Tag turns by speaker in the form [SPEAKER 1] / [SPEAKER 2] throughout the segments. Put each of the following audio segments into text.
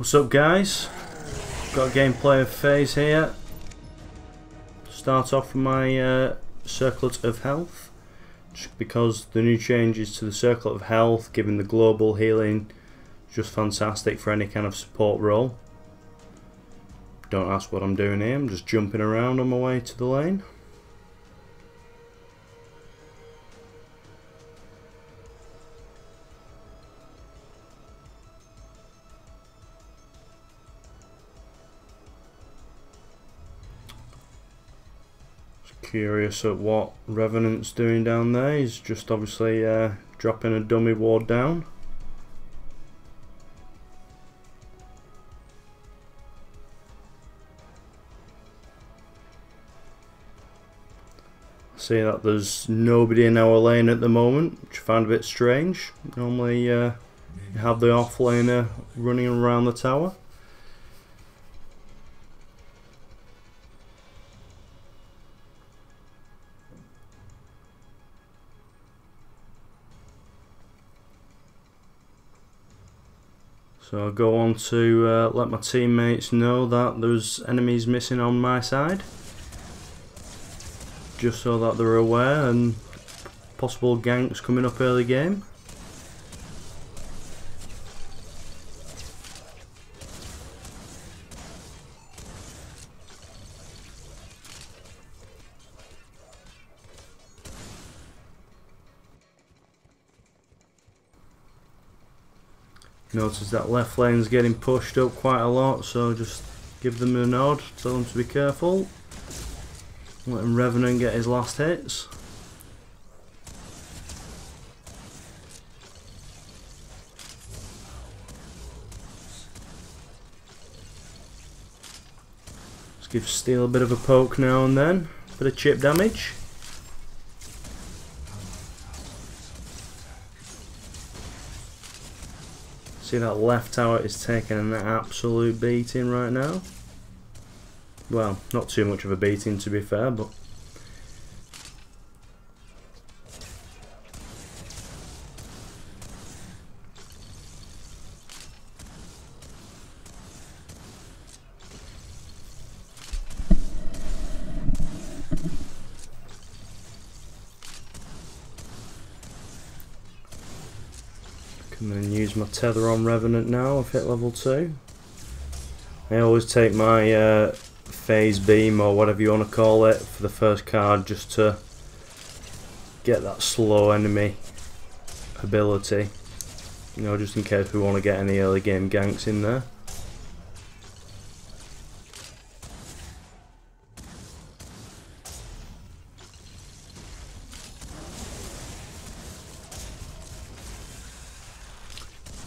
[SPEAKER 1] What's up, guys? Got a gameplay of phase here. Start off with my circlet of health, just because the new changes to the circlet of health, giving the global healing, just fantastic for any kind of support role. Don't ask what I'm doing here, I'm just jumping around on my way to the lane. Curious at what Revenant's doing down there. He's just obviously dropping a dummy ward down. See that there's nobody in our lane at the moment, which I find a bit strange. Normally you have the off laner running around the tower. So I'll go on to let my teammates know that there's enemies missing on my side, just so that they're aware, and possible ganks coming up early game. Notice that left lane's getting pushed up quite a lot, so just give them a nod, tell them to be careful. Let Revenant get his last hits. Just give Steel a bit of a poke now and then, bit of chip damage. See that left tower is taking an absolute beating right now. Well, not too much of a beating to be fair, but I'm going to use my tether on Revenant now. I've hit level 2. I always take my phase beam, or whatever you want to call it, for the first card, just to get that slow enemy ability, you know, just in case we want to get any early game ganks in there.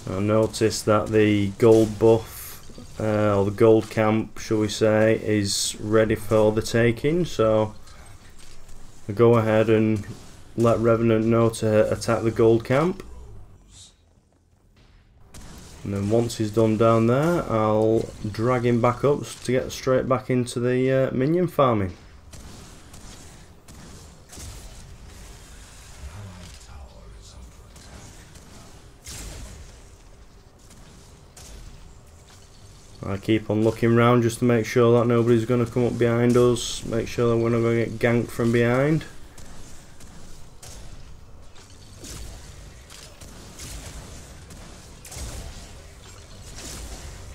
[SPEAKER 1] I noticed that the gold buff, or the gold camp, shall we say, is ready for the taking, so I'll go ahead and let Revenant know to attack the gold camp. And then once he's done down there, I'll drag him back up to get straight back into the minion farming. I keep on looking around just to make sure that nobody's going to come up behind us, make sure that we're not going to get ganked from behind.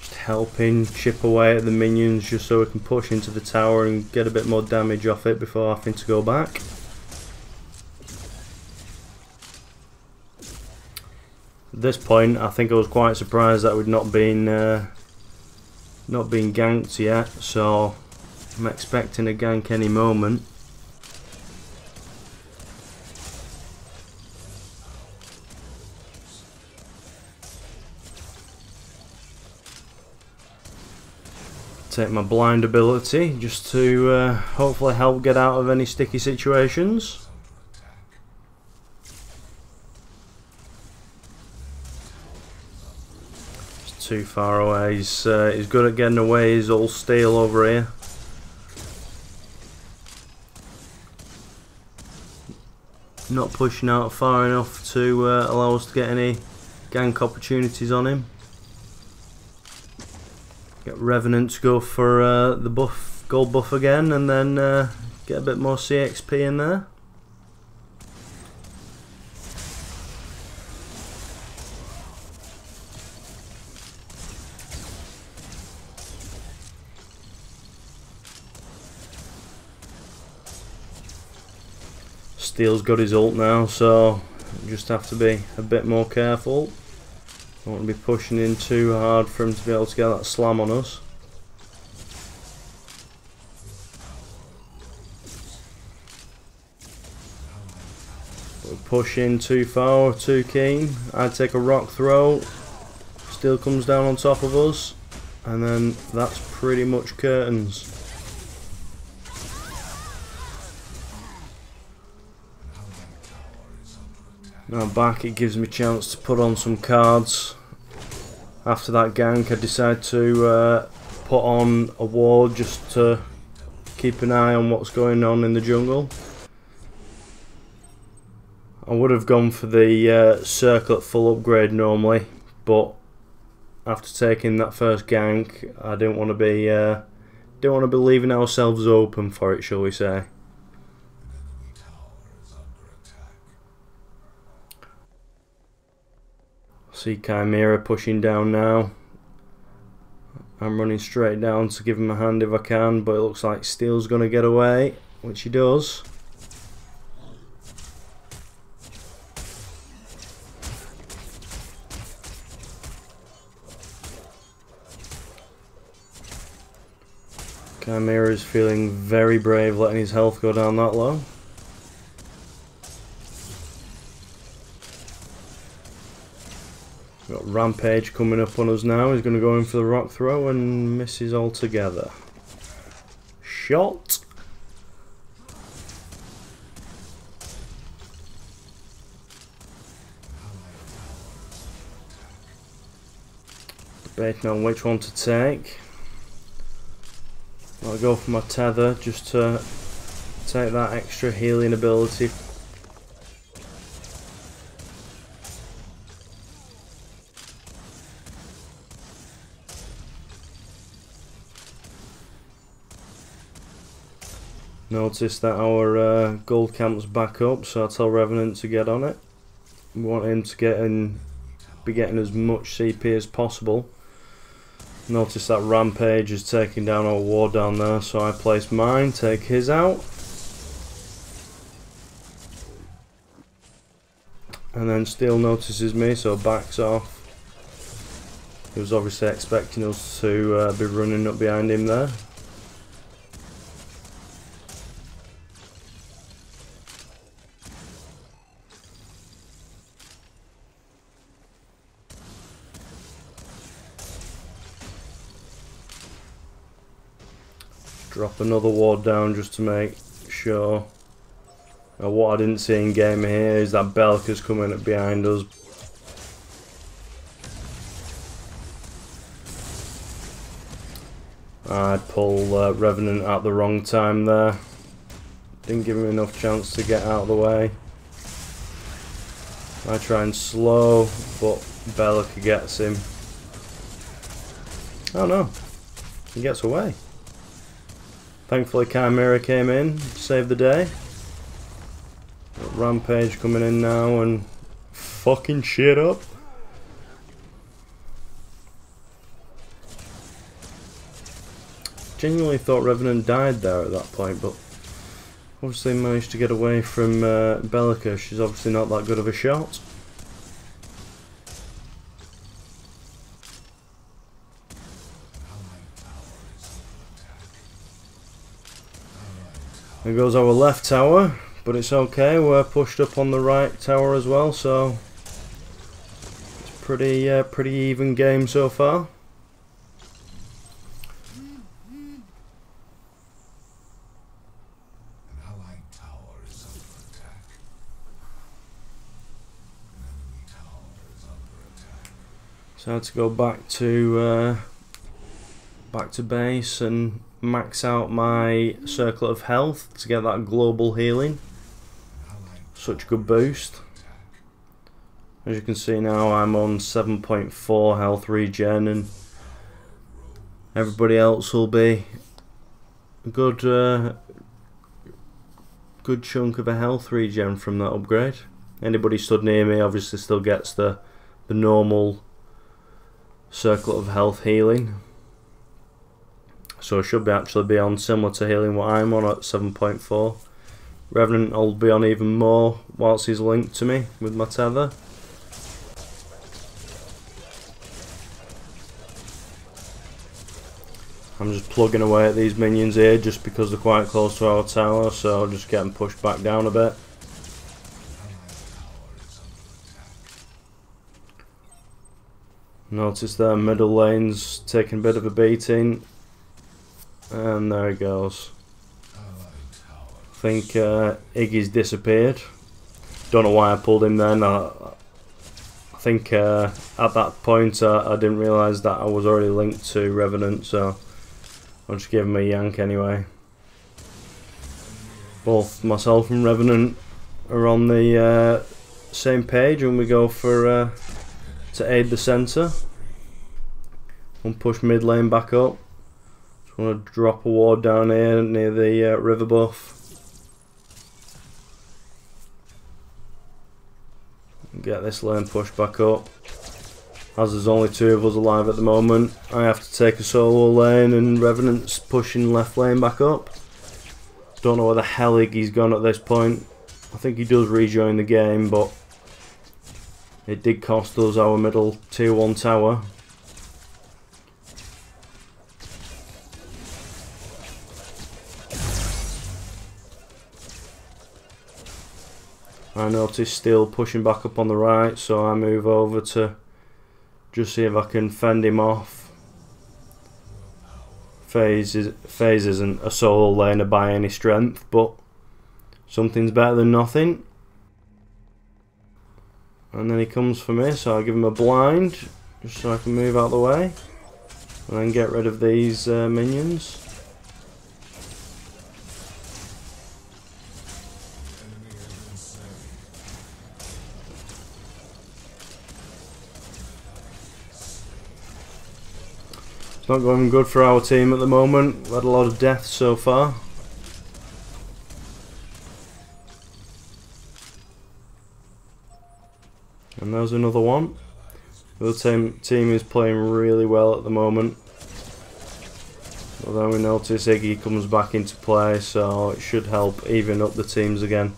[SPEAKER 1] Just helping chip away at the minions just so we can push into the tower and get a bit more damage off it before having to go back. At this point I think I was quite surprised that we'd not been ganked yet, so I'm expecting a gank any moment. Take my blind ability just to hopefully help get out of any sticky situations. Too far away. He's good at getting away. He's all steel over here. Not pushing out far enough to allow us to get any gank opportunities on him. Get Revenant to go for the buff, gold buff again, and then get a bit more CXP in there. Steel's got his ult now, so just have to be a bit more careful. Don't want to be pushing in too hard for him to be able to get that slam on us. We push in too far or too keen. I take a rock throw. Steel comes down on top of us, and then that's pretty much curtains. Now back, it gives me a chance to put on some cards. After that gank, I decide to put on a ward just to keep an eye on what's going on in the jungle. I would have gone for the circlet full upgrade normally, but after taking that first gank, I didn't want to be leaving ourselves open for it, shall we say. See Chimera pushing down now. I'm running straight down to give him a hand if I can, but it looks like Steel's going to get away, which he does. Chimera is feeling very brave letting his health go down that low. Got Rampage coming up on us now. He's going to go in for the rock throw and misses altogether. Shot. Debating on which one to take. I'll go for my tether just to take that extra healing ability. Notice that our gold camp's back up, so I tell Revenant to get on it. We want him to be getting as much CP as possible. Notice that Rampage is taking down our ward down there, so I place mine, take his out. And then Steel notices me, so backs off. He was obviously expecting us to be running up behind him there. Drop another ward down just to make sure. Now what I didn't see in game here is that Belka's coming up behind us. I pull Revenant at the wrong time there. Didn't give him enough chance to get out of the way. I try and slow, but Belka gets him. Oh no, he gets away. Thankfully Chimera came in to save the day. Got Rampage coming in now and fucking shit up. Genuinely thought Revenant died there at that point, but obviously managed to get away from Belka. She's obviously not that good of a shot. There goes our left tower, but it's okay, we're pushed up on the right tower as well, so it's pretty even game so far. So I had to go back to base and max out my circlet of health to get that global healing. Such a good boost. As you can see now, I'm on 7.4 health regen, and Everybody else will be a good chunk of a health regen from that upgrade. Anybody stood near me obviously still gets the normal circle of health healing. So I should actually be on similar to healing what I'm on at 7.4. Revenant will be on even more whilst he's linked to me with my tether. I'm just plugging away at these minions here just because they're quite close to our tower, so I'll just get them pushed back down a bit. Notice their middle lane's taking a bit of a beating. And there he goes. I think Iggy's disappeared. Don't know why I pulled him then. I think at that point I didn't realise that I was already linked to Revenant, so I'll just give him a yank anyway. Both myself and Revenant are on the same page when we go for to aid the centre. We'll push mid lane back up. Just want to drop a ward down here near the river buff. Get this lane pushed back up. As there's only 2 of us alive at the moment, I have to take a solo lane and Revenant's pushing left lane back up. Don't know where the hell Iggy's gone at this point. I think he does rejoin the game, but it did cost us our middle tier 1 tower. I notice Steel pushing back up on the right, so I move over to just see if I can fend him off. FaZe isn't a solo laner by any strength, but something's better than nothing. And then he comes for me, so I'll give him a blind, just so I can move out the way. And then get rid of these minions. It's not going good for our team at the moment. We've had a lot of deaths so far. And there's another one. The other team is playing really well at the moment. But then we notice Iggy comes back into play, so it should help even up the teams again.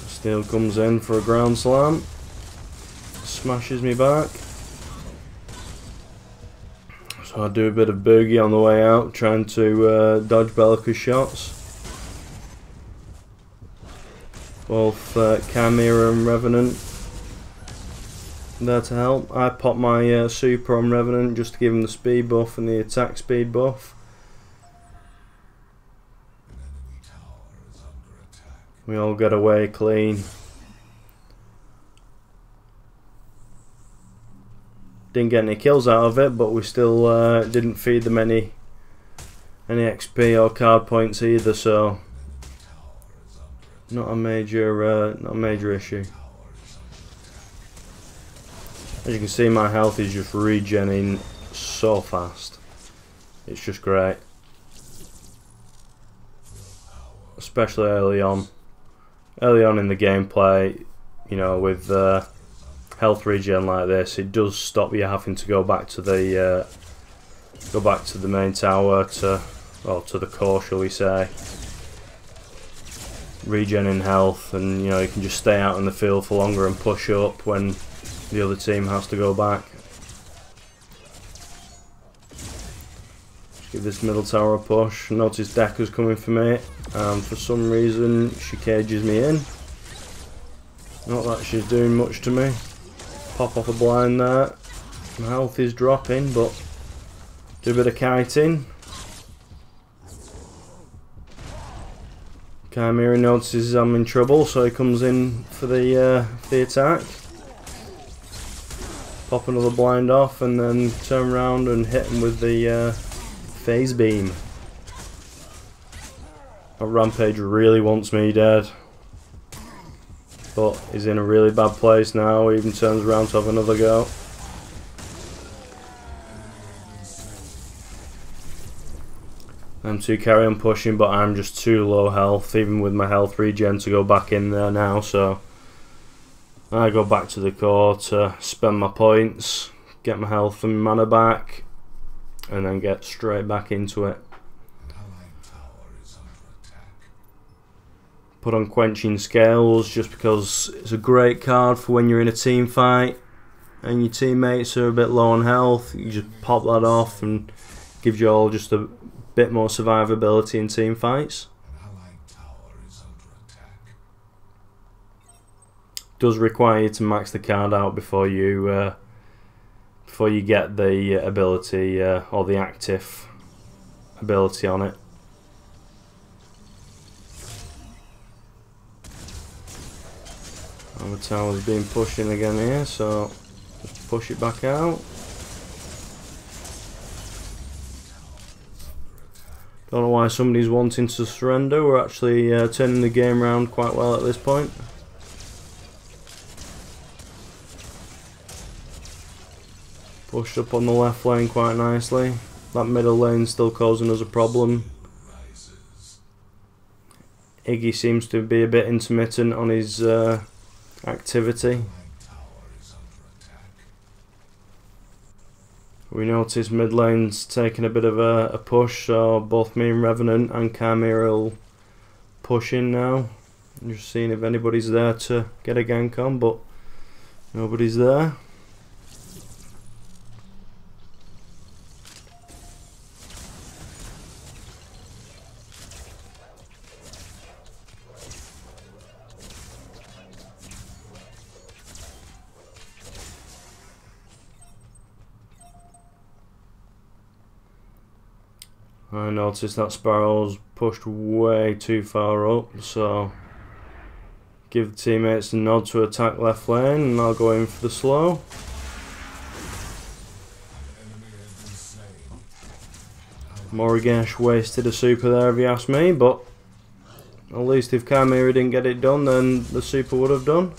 [SPEAKER 1] Steel comes in for a ground slam. Smashes me back. So I do a bit of boogie on the way out, trying to dodge Bellica's shots. Both Chimera and Revenant there to help. I pop my super on Revenant just to give him the speed buff and the attack speed buff. We all get away clean. Didn't get any kills out of it, but we still didn't feed them any XP or card points either, so not a major issue. As you can see, my health is just regenning so fast. It's just great, especially early on. Early on in the gameplay, you know, with health regen like this, it does stop you having to go back to the main tower to the core, shall we say, regening health, and you know you can just stay out in the field for longer and push up when the other team has to go back. Just give this middle tower a push. Notice Dekka's coming for me, and for some reason she cages me in. Not that she's doing much to me. Pop off a blind there. My health is dropping, but do a bit of kiting. Chimera notices I'm in trouble, so he comes in for the attack. Pop another blind off, and then turn around and hit him with the phase beam. A Rampage really wants me dead. But he's in a really bad place now. He even turns around to have another go. Them two carry on pushing, but I'm just too low health, even with my health regen, to go back in there now. So I go back to the core to spend my points, get my health and mana back, and then get straight back into it. Put on Quenching Scales just because it's a great card for when you're in a team fight and your teammates are a bit low on health. You just pop that off and gives you all just a bit more survivability in team fights. Does require you to max the card out before you get the ability or the active ability on it. The tower's being pushed in again here, so just push it back out. Don't know why somebody's wanting to surrender. We're actually turning the game around quite well at this point. Pushed up on the left lane quite nicely. That middle lane's still causing us a problem. Iggy seems to be a bit intermittent on his activity. We notice mid lane's taking a bit of a push, so both me and Revenant and Chimera will push in now. I'm just seeing if anybody's there to get a gank on, but nobody's there. I noticed that Sparrow's pushed way too far up, so give the teammates a nod to attack left lane and I'll go in for the slow. Morigesh wasted a super there if you ask me, but at least if Chimera didn't get it done, then the super would have done.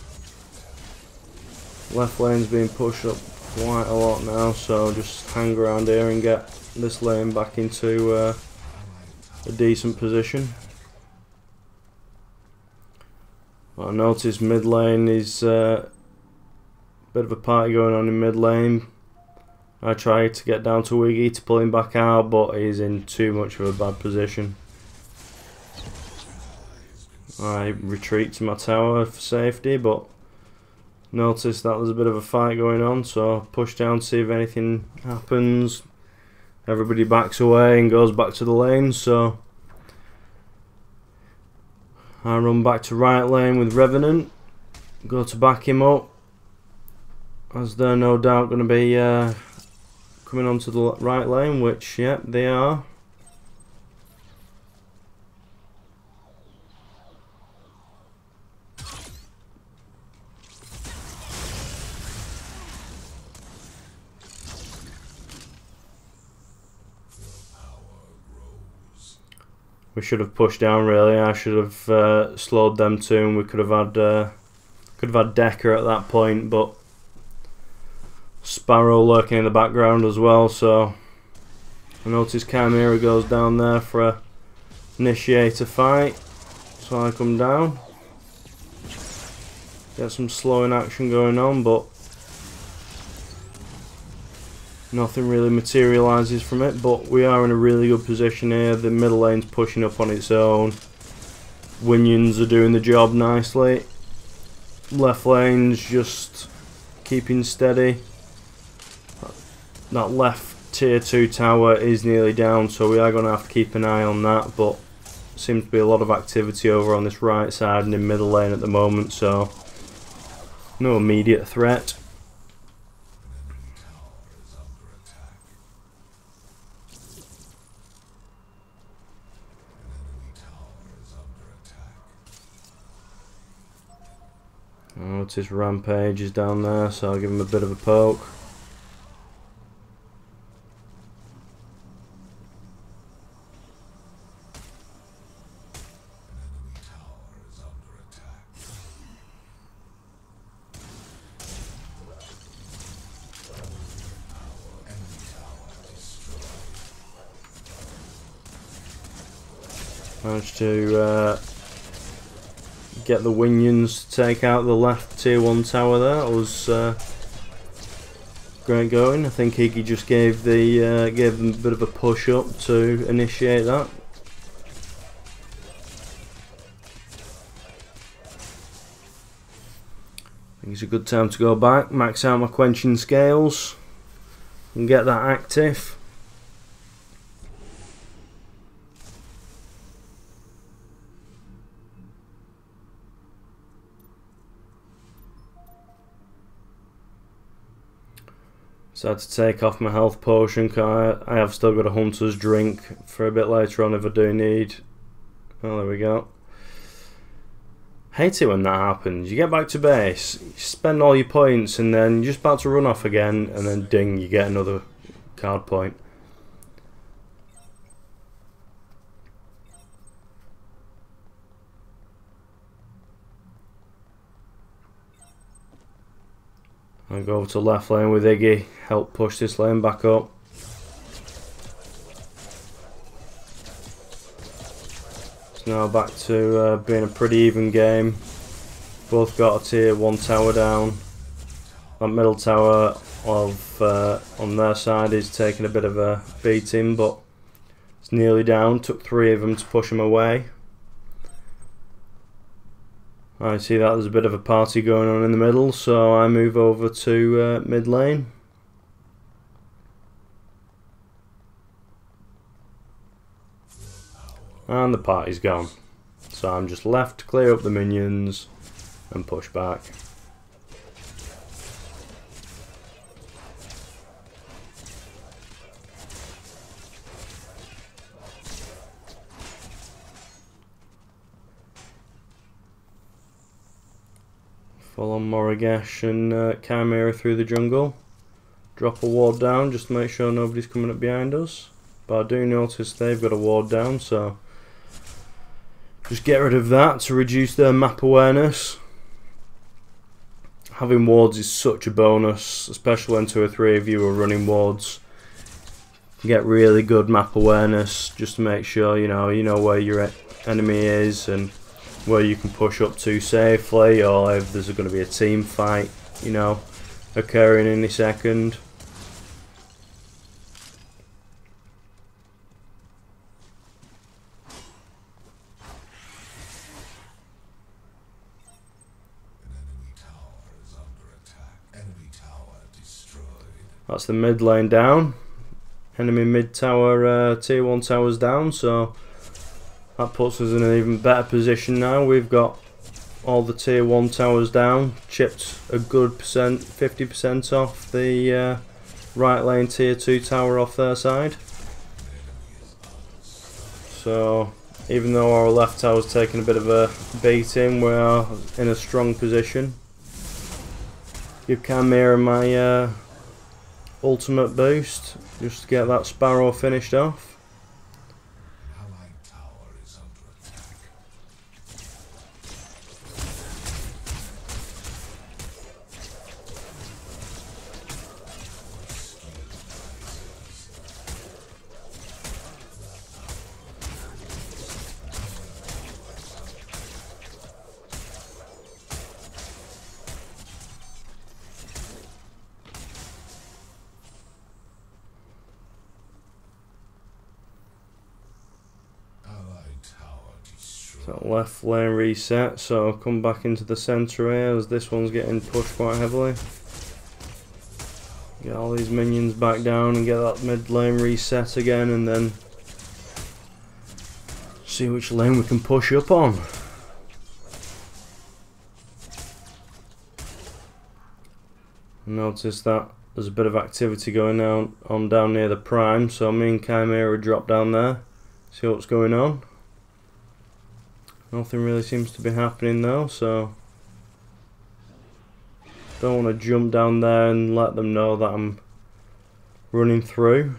[SPEAKER 1] Left lane's being pushed up quite a lot now, so just hang around here and get this lane back into a decent position. I noticed mid lane is a bit of a party going on in mid lane. I tried to get down to Wiggy to pull him back out, but he's in too much of a bad position. I retreat to my tower for safety, but noticed that there's a bit of a fight going on, so push down to see if anything happens. Everybody backs away and goes back to the lane, so I run back to right lane with Revenant, go to back him up, as they're no doubt going to be coming onto the right lane, which, yep, they are. We should have pushed down really. I should have slowed them too, and we could have had Decker at that point, but Sparrow lurking in the background as well. So I noticed Chimera goes down there for a initiate a fight, so I come down, get some slowing action going on, but nothing really materialises from it. But we are in a really good position here. The middle lane's pushing up on its own. Winions are doing the job nicely. Left lane's just keeping steady. That left tier 2 tower is nearly down, so we are going to have to keep an eye on that, but seems to be a lot of activity over on this right side and in middle lane at the moment, so no immediate threat. I notice Rampage is down there, so I'll give him a bit of a poke. Managed to get the Winions to take out the left tier 1 tower there. That was great going. I think Iggy just gave them a bit of a push up to initiate that. I think it's a good time to go back, max out my quenching scales and get that active. So I had to take off my health potion because I have still got a hunter's drink for a bit later on if I do need. Oh, there we go. Hate it when that happens. You get back to base, you spend all your points, and then you're just about to run off again, and then ding, you get another card point. I'll go over to left lane with Iggy, help push this lane back up. It's now back to being a pretty even game. Both got a tier 1 tower down. That middle tower of on their side is taking a bit of a beating, but it's nearly down. Took 3 of them to push them away. I see that there's a bit of a party going on in the middle, so I move over to mid lane. And the party's gone. So I'm just left to clear up the minions and push back. Full on Morigesh and Chimera through the jungle. Drop a ward down just to make sure nobody's coming up behind us. But I do notice they've got a ward down, so just get rid of that to reduce their map awareness. Having wards is such a bonus, especially when 2 or 3 of you are running wards. You get really good map awareness just to make sure you know where your enemy is and where you can push up to safely, or if there's going to be a team fight, occurring any second. That's the mid lane down. Enemy mid tower, tier 1 towers down, so that puts us in an even better position now. We've got all the tier 1 towers down, chipped a good 50% off the right lane tier 2 tower off their side. So even though our left tower's taking a bit of a beating, we are in a strong position. Give Chimera my ultimate boost just to get that Sparrow finished off. So left lane reset, so come back into the centre here as this one's getting pushed quite heavily. Get all these minions back down and get that mid lane reset again, and then see which lane we can push up on. Notice that there's a bit of activity going on down near the prime, so me and Chimera drop down there, see what's going on. Nothing really seems to be happening though, so don't want to jump down there and let them know that I'm running through.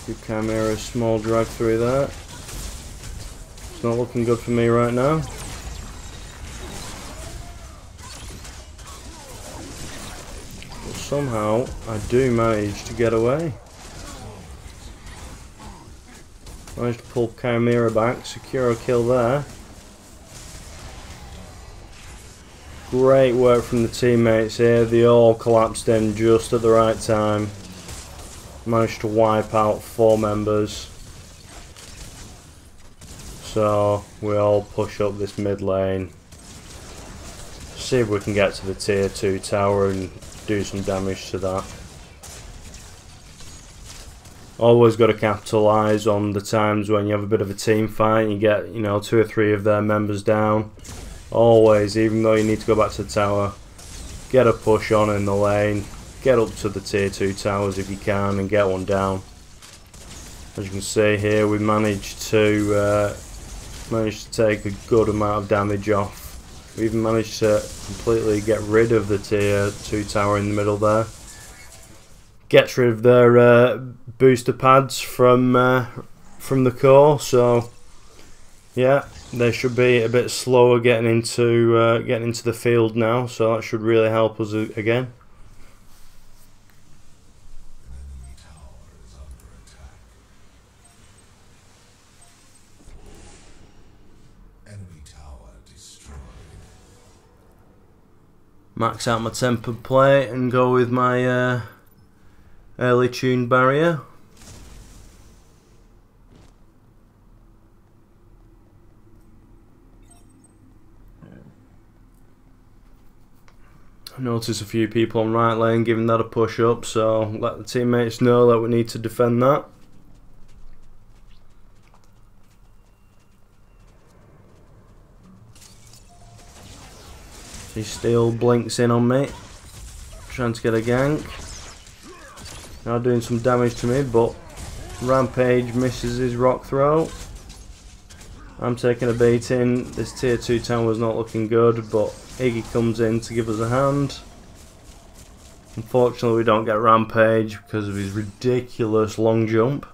[SPEAKER 1] Give Chimera a small drag through there. It's not looking good for me right now. somehow I do manage to get away. Managed to pull Chimera back, secure a kill there. Great work from the teammates here, they all collapsed in just at the right time. Managed to wipe out 4 members. So we all push up this mid lane. See if we can get to the tier 2 tower and do some damage to that. Always got to capitalise on the times when you have a bit of a team fight, you get, you know, 2 or 3 of their members down. Always, even though you need to go back to the tower, get a push on in the lane, get up to the tier 2 towers if you can and get one down. As you can see here, we managed to take a good amount of damage off. We even managed to completely get rid of the tier 2 tower in the middle there. Gets rid of their booster pads from the core, so yeah, they should be a bit slower getting into the field now, so that should really help us again. Max out my tempered plate and go with my early tuned barrier. I notice a few people on right lane giving that a push up, so let the teammates know that we need to defend that. He still blinks in on me, trying to get a gank. Now doing some damage to me, but Rampage misses his rock throw. I'm taking a beating. This tier 2 tower was not looking good, but Iggy comes in to give us a hand. Unfortunately we don't get Rampage because of his ridiculous long jump.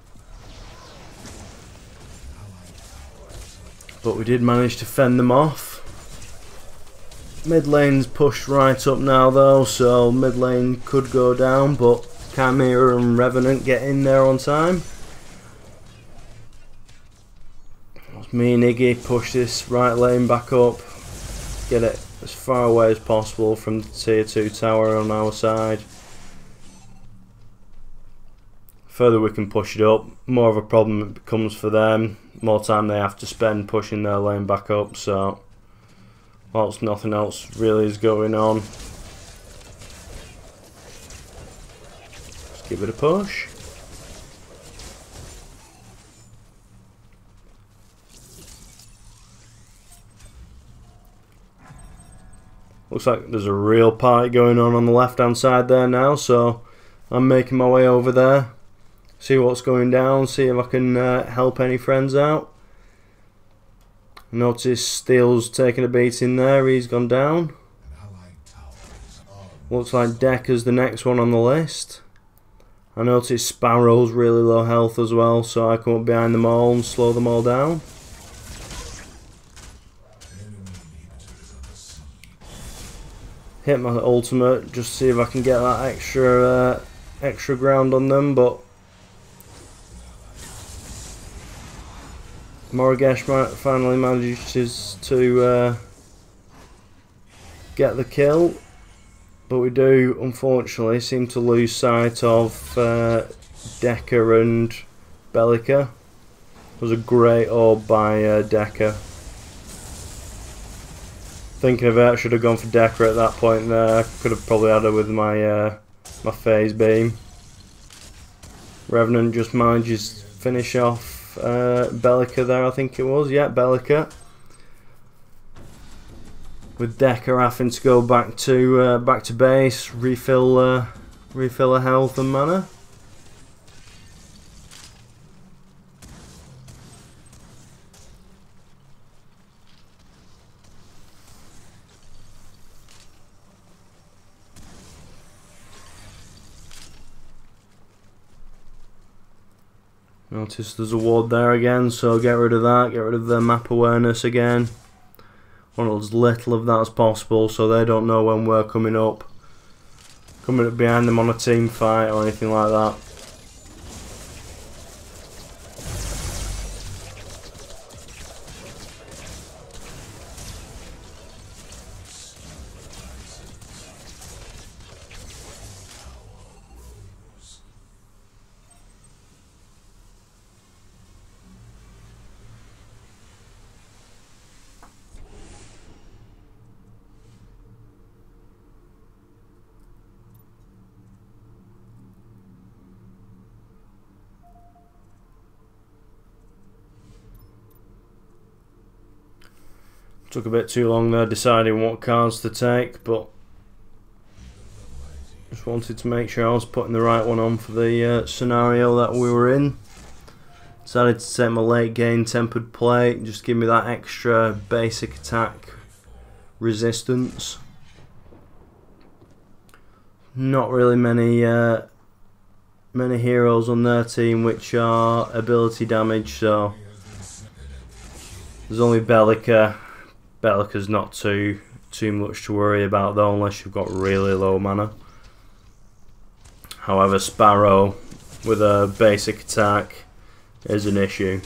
[SPEAKER 1] But we did manage to fend them off. Mid lane's pushed right up now though, so mid lane could go down, but Chimera and Revenant get in there on time. Me and Iggy push this right lane back up, get it as far away as possible from the tier 2 tower on our side. Further we can push it up, more of a problem it becomes for them, more time they have to spend pushing their lane back up, so whilst nothing else really is going on, let's give it a push. Looks like there's a real party going on the left hand side there now, so I'm making my way over there, see what's going down, see if I can help any friends out. Notice Steele's taking a beating there, he's gone down. Looks like Decker's the next one on the list. I notice Sparrow's really low health as well, so I come up behind them all and slow them all down. Hit my ultimate just to see if I can get that extra ground on them, but Morigesh finally manages to get the kill, but we do unfortunately seem to lose sight of Decker and Bellica. It was a great orb by Decker. Thinking of it, I should have gone for Decker at that point there. Could have probably had it with my my phase beam. Revenant just manages to finish off Bellica there, I think it was. Yeah, Bellica. With Decker having to go back to base, refill her health and mana. Notice there's a ward there again, so get rid of that, get rid of the map awareness again. Want as little of that as possible so they don't know when we're coming up. coming up behind them on a team fight or anything like that. Took a bit too long there deciding what cards to take, but just wanted to make sure I was putting the right one on for the scenario that we were in. Decided to take my late game tempered plate, just give me that extra basic attack resistance. Not really many heroes on their team which are ability damage, so there's only Bellica. Bellica's not too much to worry about though, unless you've got really low mana. However, Sparrow with a basic attack is an issue.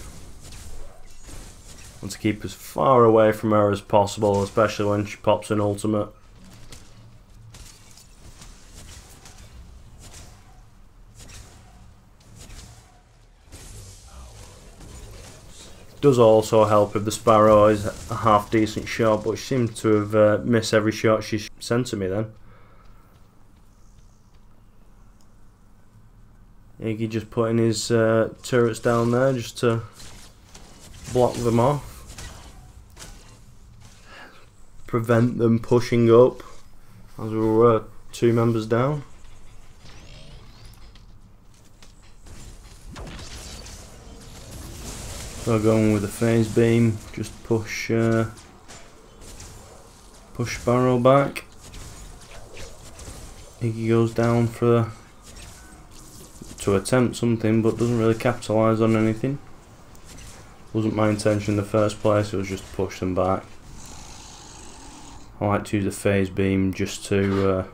[SPEAKER 1] Want to keep as far away from her as possible, especially when she pops an ultimate. Does also help if the Sparrow is a half decent shot, but she seems to have missed every shot she sent to me then. Iggy just putting his turrets down there just to block them off. Prevent them pushing up as we were 2 members down. So going with a phase beam, just push Sparrow back. Iggy goes down to attempt something, but doesn't really capitalise on anything. Wasn't my intention in the first place, it was just to push them back. I like to use the phase beam just to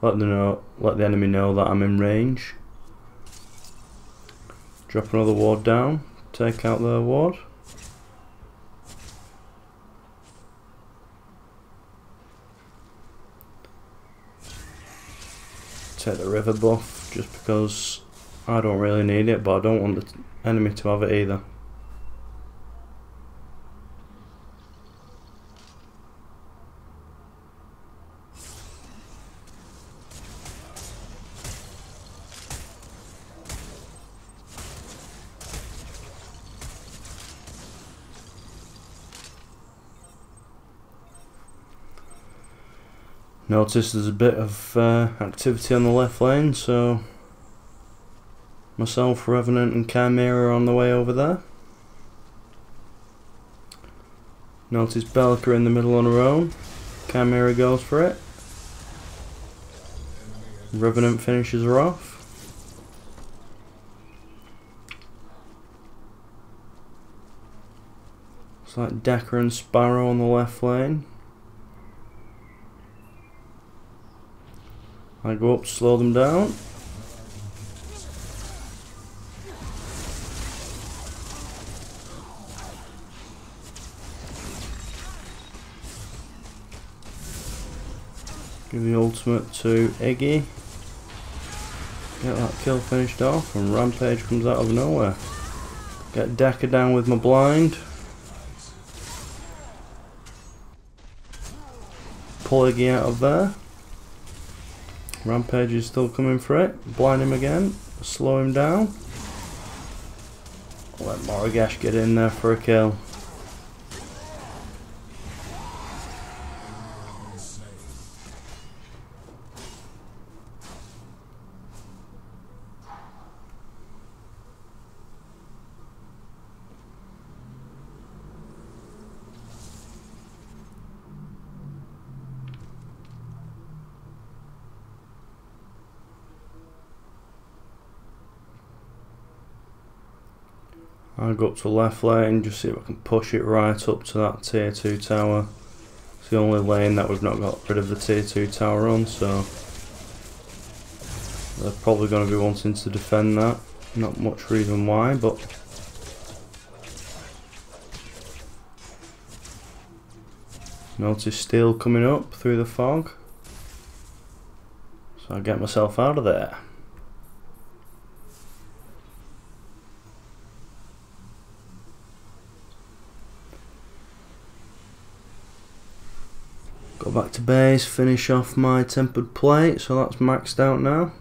[SPEAKER 1] let the enemy know that I'm in range. Drop another ward down. Take out their ward. Take the river buff just because I don't really need it, but I don't want the enemy to have it either. Notice there's a bit of activity on the left lane, so myself, Revenant and Chimera are on the way over there. Notice Bellica in the middle on her own. Chimera goes for it. Revenant finishes her off. It's like Decker and Sparrow on the left lane. I go up to slow them down. Give the ultimate to Iggy. Get that kill finished off, and Rampage comes out of nowhere. Get Decker down with my blind. Pull Iggy out of there. Rampage is still coming for it. Blind him again. Slow him down. Let Moragash get in there for a kill. I'll go up to the left lane, just see if I can push it right up to that tier 2 tower. It's the only lane that we've not got rid of the tier 2 tower on, so They're probably going to be wanting to defend that. Not much reason why, but notice steel coming up through the fog, so I get myself out of there. Go back to base, finish off my tempered plate, so that's maxed out now.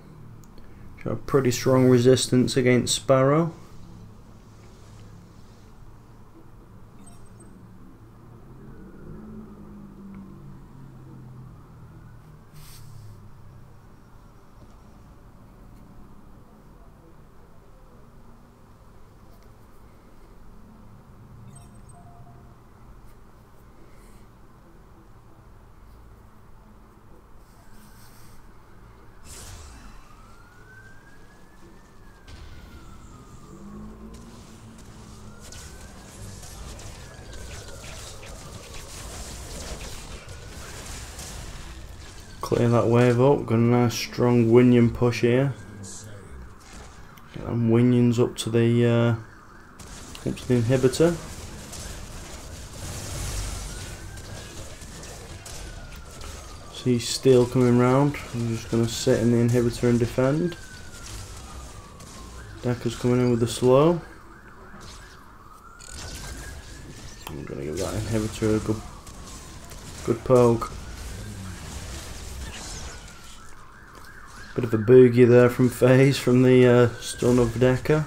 [SPEAKER 1] Got a pretty strong resistance against Sparrow. Clear that wave up, got a nice strong winion push here. Get them winions up to the inhibitor. See steel coming round, I'm just going to sit in the inhibitor and defend. Dekka's coming in with the slow. I'm going to give that inhibitor a good poke. Bit of a boogie there from FaZe from the stun of Dekka.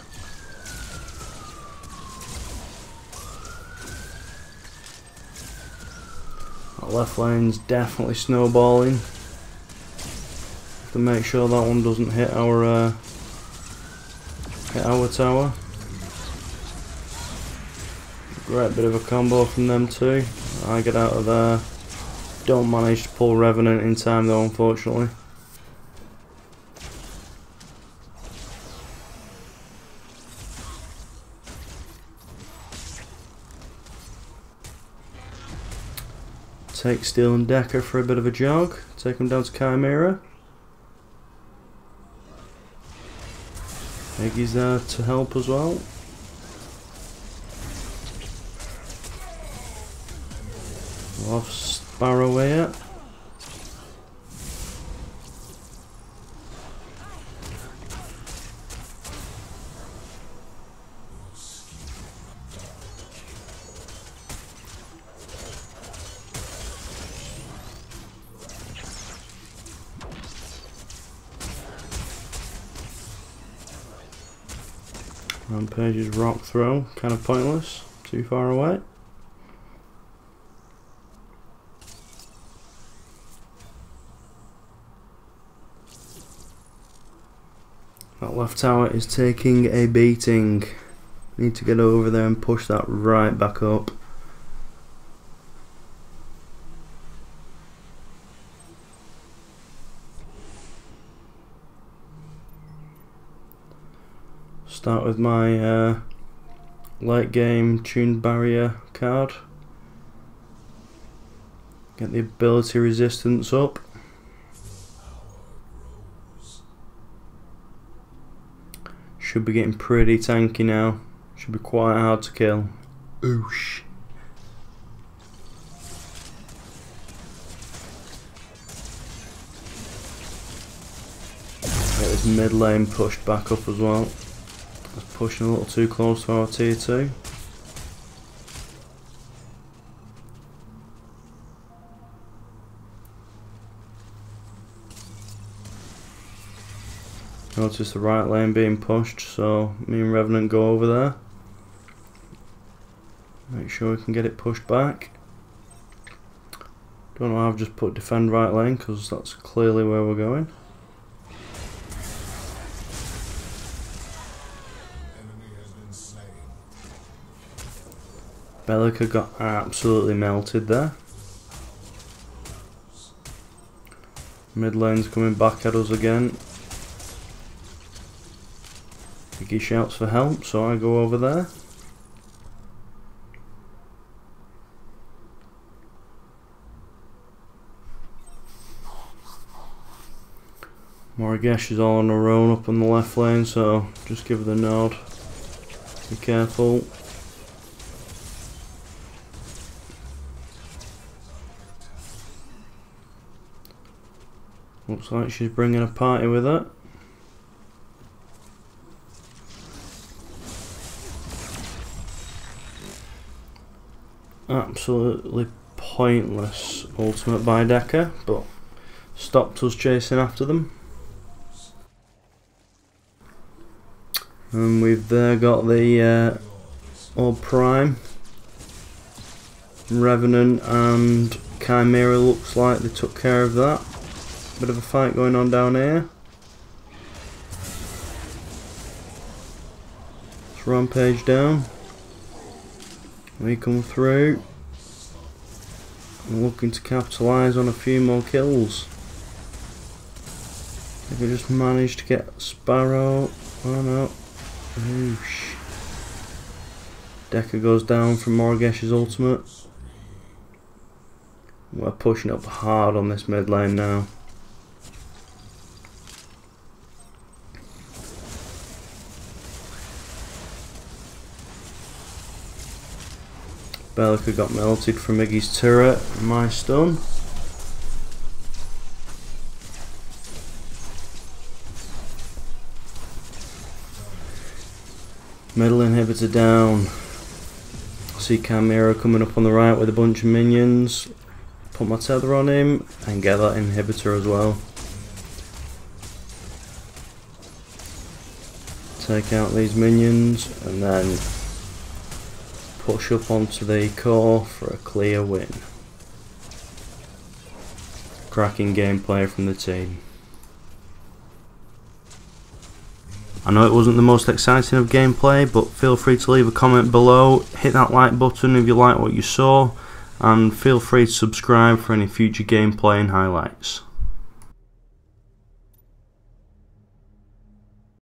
[SPEAKER 1] That left lane's definitely snowballing. Have to make sure that one doesn't hit our tower. Great bit of a combo from them too. I get out of there. Don't manage to pull Revenant in time though, unfortunately. Take Steel and Dekka for a bit of a jog. Take them down to Chimera. Iggy's there to help as well. Off Sparrow here. Rampage's rock throw, kind of pointless, too far away. That left tower is taking a beating. Need to get over there and push that right back up. Start with my late game tuned barrier card. Get the ability resistance up. Should be getting pretty tanky now. Should be quite hard to kill. Oosh. Get this mid lane pushed back up as well. Pushing a little too close to our tier 2. Notice the right lane being pushed, so me and Revenant go over there. Make sure we can get it pushed back. Don't know how I've just put defend right lane because that's clearly where we're going. Bellica got absolutely melted there. Mid lane's coming back at us again. Iggy shouts for help, so I go over there. Morigesh is all on her own up on the left lane, so just give her the nod. Be careful. Looks like she's bringing a party with her. Absolutely pointless ultimate by Decker, but stopped us chasing after them. And we've there got the Orb Prime. Revenant and Chimera, looks like they took care of that. Bit of a fight going on down here. Let's rampage down. We come through. I'm looking to capitalise on a few more kills. If we just manage to get Sparrow. Oh no. Whoosh. Decker goes down from Morigesh's ultimate. We're pushing up hard on this mid lane now. Belica got melted from Iggy's turret and my stun. Middle inhibitor down. See Chimera coming up on the right with a bunch of minions. Put my tether on him and get that inhibitor as well. Take out these minions and then push up onto the core for a clear win. Cracking gameplay from the team. I know it wasn't the most exciting of gameplay, but feel free to leave a comment below, hit that like button if you like what you saw, and feel free to subscribe for any future gameplay and highlights.